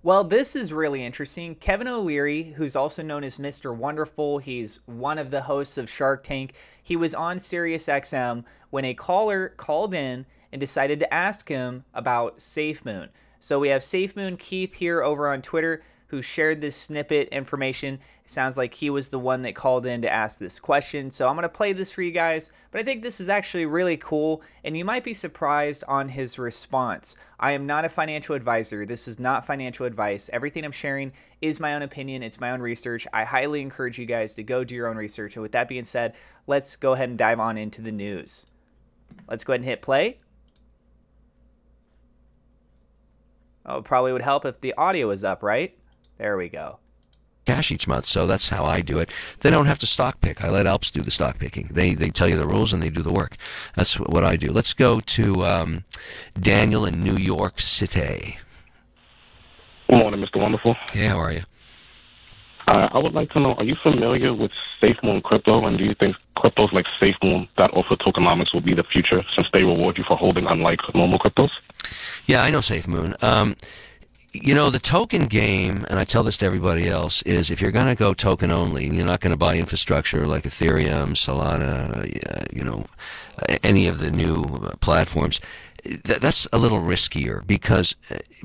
Well, this is really interesting. Kevin O'Leary, who's also known as Mr. Wonderful, he's one of the hosts of Shark Tank. He was on SiriusXM when a caller called in and decided to ask him about SafeMoon. So we have SafeMoon Keith here over on Twitter who shared this snippet information. It sounds like he was the one that called in to ask this question. So I'm going to play this for you guys, but I think this is actually really cool, and you might be surprised on his response. I am not a financial advisor. This is not financial advice. Everything I'm sharing is my own opinion. It's my own research. I highly encourage you guys to go do your own research. And with that being said, let's go ahead and dive on into the news. Let's go ahead and hit play. Oh, it probably would help if the audio was up, right? There we go. Cash each month, so that's how I do it. They don't have to stock pick. I let Alps do the stock picking. They tell you the rules and they do the work. That's what I do. Let's go to Daniel in New York City. Good morning, Mr. Wonderful. Yeah, how are you? I would like to know, are you familiar with SafeMoon Crypto, and do you think cryptos like SafeMoon that offer tokenomics will be the future since they reward you for holding unlike normal cryptos? Yeah, I know SafeMoon. You know, the token game, and I tell this to everybody else, is if you're going to go token only, you're not going to buy infrastructure like Ethereum, Solana, any of the new platforms. That's a little riskier because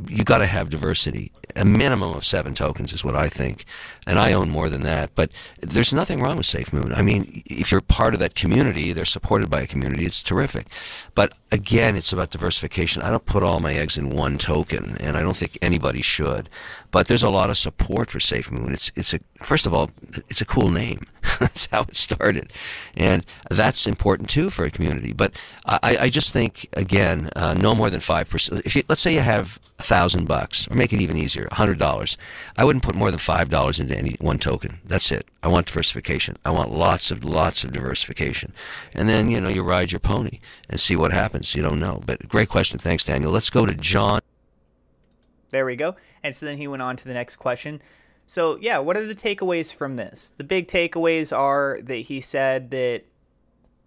you got to have diversity. A minimum of 7 tokens is what I think, and I own more than that. But there's nothing wrong with SafeMoon. I mean, if you're part of that community, they're supported by a community, it's terrific. But again, it's about diversification. I don't put all my eggs in one token, and I don't think anybody should. But there's a lot of support for SafeMoon. First of all, it's a cool name. That's how it started, and that's important too for a community. But I just think, again, no more than 5%. If let's say you have $1,000, or make it even easier, $100, I wouldn't put more than $5 into any one token. That's it. I want diversification. I want lots of diversification, and then you ride your pony and see what happens. You don't know. But great question. Thanks, Daniel. Let's go to John. There we go. And so then he went on to the next question. So yeah, what are the takeaways from this? The big takeaways are that he said that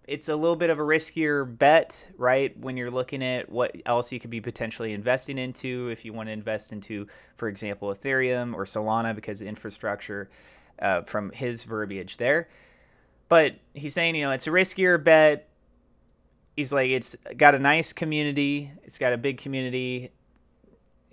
it's a little bit of a riskier bet, right? When you're looking at what else you could be potentially investing into, if you want to invest into, for example, Ethereum or Solana because of infrastructure, from his verbiage there. But he's saying, it's a riskier bet. He's like, it's got a nice community. It's got a big community.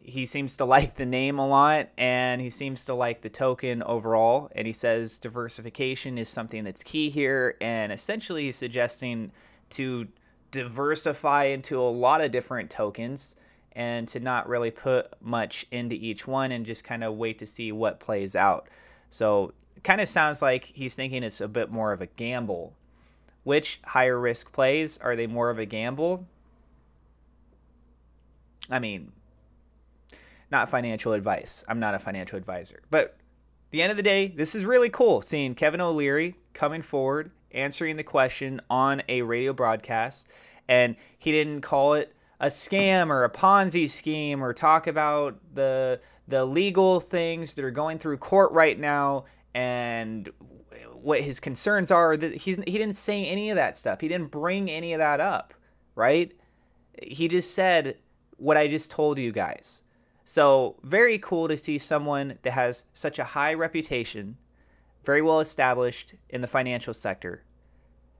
He seems to like the name a lot, and he seems to like the token overall. And he says diversification is something that's key here. And essentially he's suggesting to diversify into a lot of different tokens and to not really put much into each one and just kind of wait to see what plays out. So it kind of sounds like he's thinking it's a bit more of a gamble. Which higher risk plays, are they more of a gamble? I mean, not financial advice. I'm not a financial advisor. But at the end of the day, this is really cool seeing Kevin O'Leary coming forward, answering the question on a radio broadcast. And he didn't call it a scam or a Ponzi scheme or talk about the legal things that are going through court right now and what his concerns are. He didn't say any of that stuff. He didn't bring any of that up, right? He just said what I just told you guys. So very cool to see someone that has such a high reputation, very well established in the financial sector,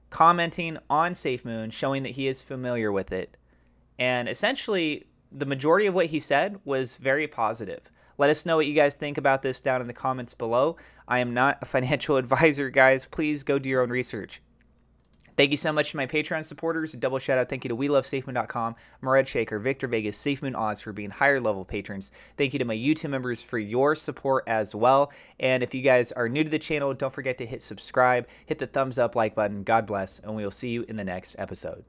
commenting on SafeMoon, showing that he is familiar with it. And essentially, the majority of what he said was very positive. Let us know what you guys think about this down in the comments below. I am not a financial advisor, guys. Please go do your own research. Thank you so much to my Patreon supporters. A double shout out thank you to WeLoveSafeMoon.com, Murad Shaker, Victor Vegas, SafeMoon Oz for being higher level patrons. Thank you to my YouTube members for your support as well. And if you guys are new to the channel, don't forget to hit subscribe, hit the thumbs up, like button. God bless, and we will see you in the next episode.